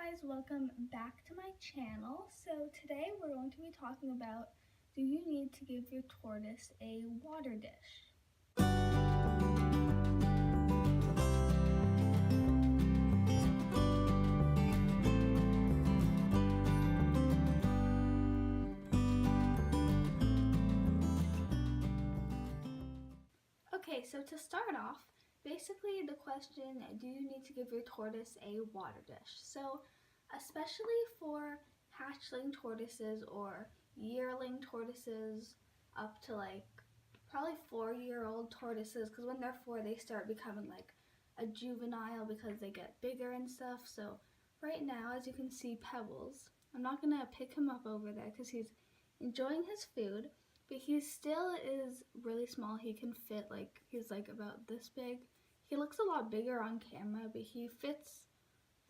guys, welcome back to my channel. So today we're going to be talking about, do you need to give your tortoise a water dish? Okay, so to start off, basically the question, do you need to give your tortoise a water dish? So especially for hatchling tortoises or yearling tortoises up to like probably 4-year-old tortoises, because when they're 4 they start becoming like a juvenile because they get bigger and stuff. So right now, as you can see, Pebbles, I'm not going to pick him up over there because he's enjoying his food, but he still is really small. He can fit like, he's like about this big. He looks a lot bigger on camera, but he fits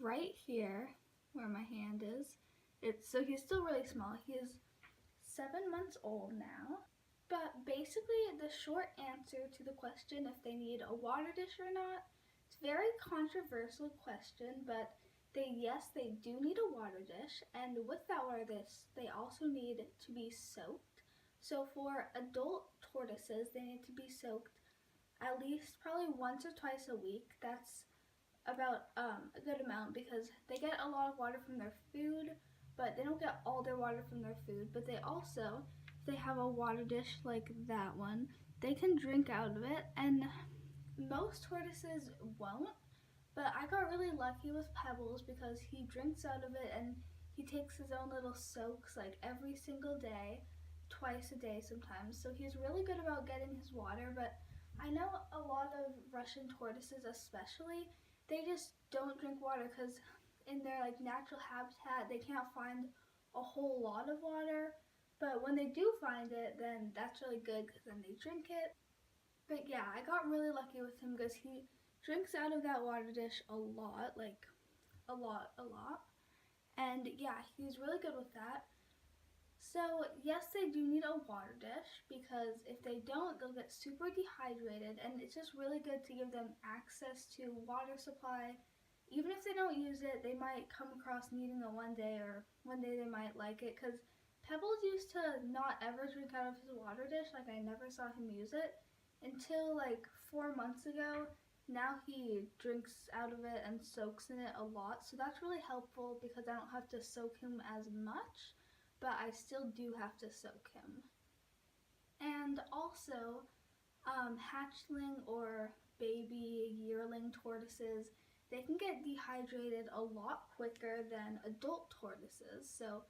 right here where my hand is. So he's still really small. He is 7 months old now. But basically, the short answer to the question if they need a water dish or not, it's a very controversial question, but yes, they do need a water dish, and with that water dish, they also need to be soaked. So for adult tortoises, they need to be soaked at least probably once or twice a week. That's about a good amount because they get a lot of water from their food, but they don't get all their water from their food. But they also, if they have a water dish like that one, they can drink out of it, and most tortoises won't. But I got really lucky with Pebbles because he drinks out of it and he takes his own little soaks like every single day, twice a day sometimes. So he's really good about getting his water, but I know a lot of Russian tortoises especially, they just don't drink water because in their like natural habitat they can't find a whole lot of water. But when they do find it, then that's really good because then they drink it. But yeah, I got really lucky with him because he drinks out of that water dish a lot, like a lot. And yeah, he's really good with that. So yes, they do need a water dish because if they don't, they'll get super dehydrated, and it's just really good to give them access to water supply. Even if they don't use it, they might come across needing it one day, or one day they might like it, because Pebbles used to not ever drink out of his water dish. Like, I never saw him use it until like 4 months ago. Now he drinks out of it and soaks in it a lot, so that's really helpful because I don't have to soak him as much, but I still do have to soak him. And also, hatchling or baby yearling tortoises, they can get dehydrated a lot quicker than adult tortoises. So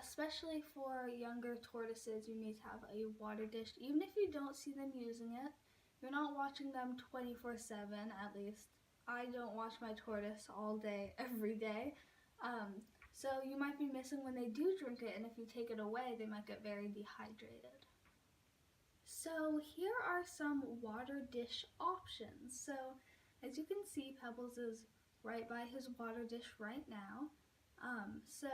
especially for younger tortoises, you need to have a water dish. Even if you don't see them using it, you're not watching them 24/7, at least. I don't watch my tortoise all day, every day. So you might be missing when they do drink it, and if you take it away, they might get very dehydrated. So here are some water dish options. So as you can see, Pebbles is right by his water dish right now. So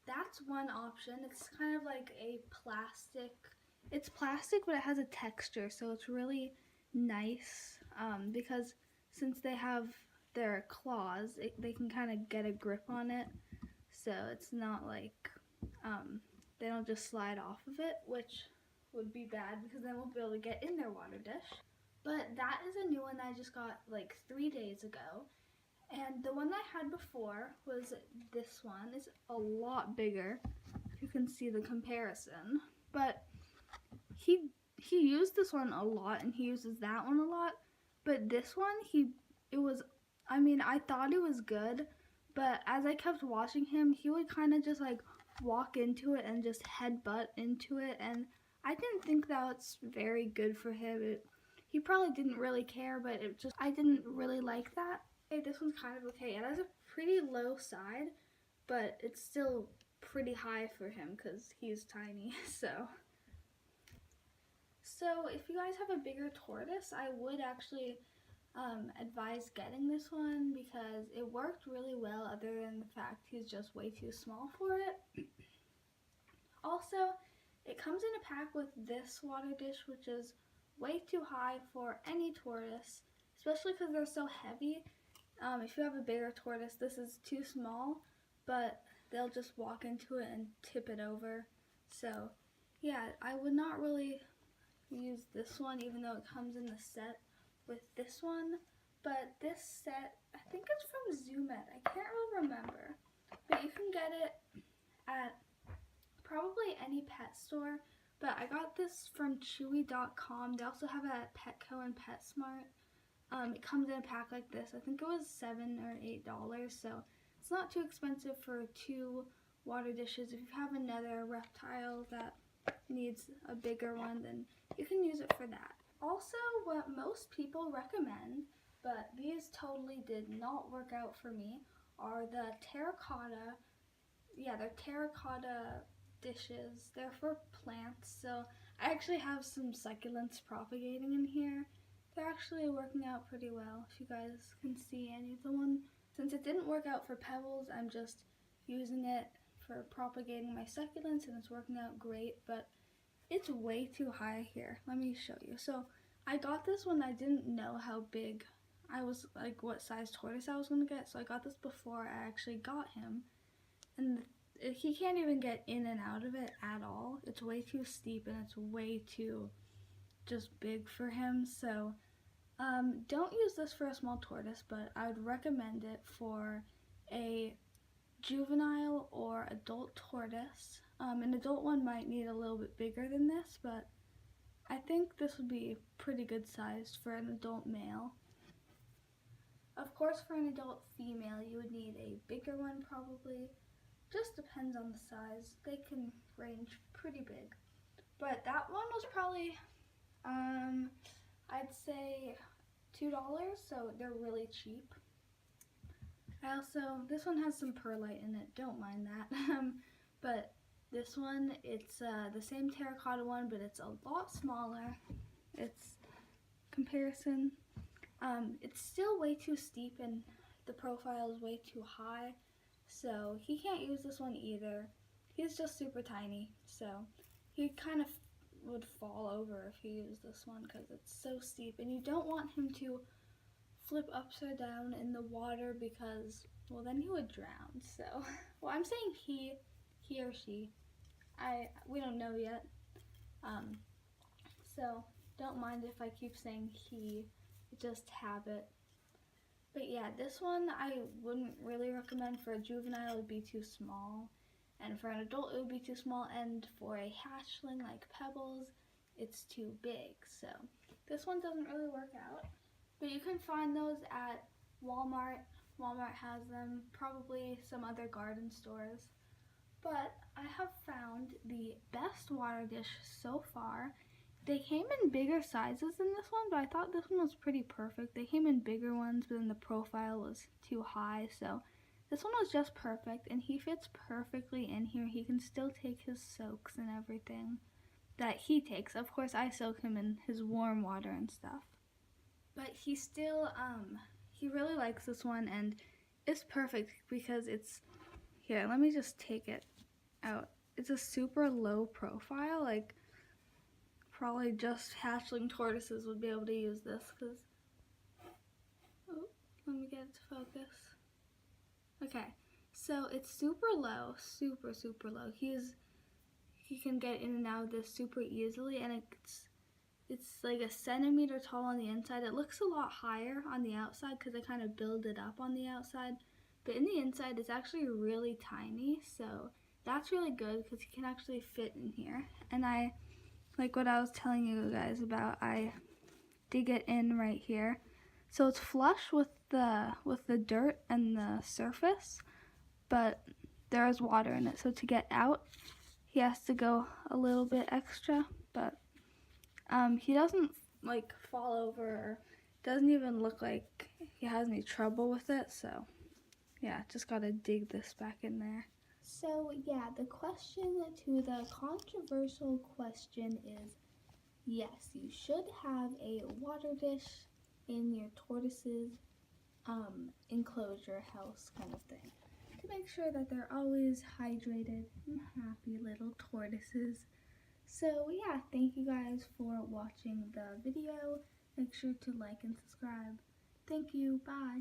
that's one option. It's kind of like a plastic, it's plastic but it has a texture, so it's really nice because since they have their claws, they can kind of get a grip on it, so it's not like they don't just slide off of it, which would be bad because then won't be able to get in their water dish. But that is a new one that I just got like 3 days ago. And the one I had before was this one. It's a lot bigger. You can see the comparison. But he used this one a lot, and he uses that one a lot. But this one, I thought it was good, but as I kept watching him, he would kind of just like walk into it and just headbutt into it, and I didn't think that's very good for him. He probably didn't really care, but I didn't really like that. Okay, this one's kind of okay. It has a pretty low side, but it's still pretty high for him because he's tiny. So if you guys have a bigger tortoise, I would actually advise getting this one because it worked really well, other than the fact he's just way too small for it. Also, it comes in a pack with this water dish, which is way too high for any tortoise, especially because they're so heavy. If you have a bigger tortoise, this is too small, but they'll just walk into it and tip it over. So yeah, I would not really use this one, even though it comes in the set with this one. But this set, I think it's from Zoomet. I can't really remember. But you can get it at probably any pet store. But I got this from Chewy.com. They also have it at Petco and PetSmart. It comes in a pack like this. I think it was $7 or $8, so it's not too expensive for 2 water dishes. If you have another reptile that needs a bigger one, then you can use it for that. Also, what most people recommend, but these totally did not work out for me, are the terracotta. Yeah, they're terracotta dishes. They're for plants, so I actually have some succulents propagating in here. They're actually working out pretty well, if you guys can see any of the one. Since it didn't work out for pebbles, I'm just using it for propagating my succulents, and it's working out great, but it's way too high here. Let me show you. So I got this when I didn't know how big I was, like what size tortoise I was going to get, so I got this before I actually got him, and he can't even get in and out of it at all. It's way too steep, and it's way too just big for him. So don't use this for a small tortoise, but I would recommend it for a juvenile or adult tortoise. An adult one might need a little bit bigger than this, but I think this would be pretty good sized for an adult male. Of course, for an adult female, you would need a bigger one probably. Just depends on the size. They can range pretty big. But that one was probably, I'd say $2, so they're really cheap. This one has some perlite in it, don't mind that. But this one, it's the same terracotta one, but it's a lot smaller. It's comparison. It's still way too steep, and the profile is way too high, so he can't use this one either. He's just super tiny, so he kind of would fall over if you use this one because it's so steep, and you don't want him to flip upside down in the water because, well, then he would drown. So, well, I'm saying he or she. We don't know yet. So don't mind if I keep saying he, just habit. But yeah, this one I wouldn't really recommend. For a juvenile, it would be too small, and for an adult, it would be too small, and for a hatchling like Pebbles, it's too big. So this one doesn't really work out. But you can find those at Walmart. Walmart has them, probably some other garden stores. But I have found the best water dish so far. They came in bigger sizes than this one, but I thought this one was pretty perfect. They came in bigger ones, but then the profile was too high, so this one was just perfect, and he fits perfectly in here. He can still take his soaks and everything that he takes. Of course, I soak him in his warm water and stuff. But he still, he really likes this one, and it's perfect because it's, here, let me just take it out. It's a super low profile, like probably just hatchling tortoises would be able to use this because, oh, let me get it to focus. Okay, so it's super low, super low. He can get in and out of this super easily, and it's like a centimeter tall on the inside. It looks a lot higher on the outside because I kind of build it up on the outside, but in the inside it's actually really tiny, so that's really good because he can actually fit in here. And I, like what I was telling you guys about, I dig it in right here, so it's flush with the dirt and the surface, but there is water in it, so to get out he has to go a little bit extra, but he doesn't like fall over, or doesn't even look like he has any trouble with it. So yeah, just gotta dig this back in there. So yeah, the question to the controversial question is, yes, you should have a water dish in your tortoise's enclosure house kind of thing, to make sure that they're always hydrated and happy little tortoises. So yeah, thank you guys for watching the video. Make sure to like and subscribe. Thank you, bye.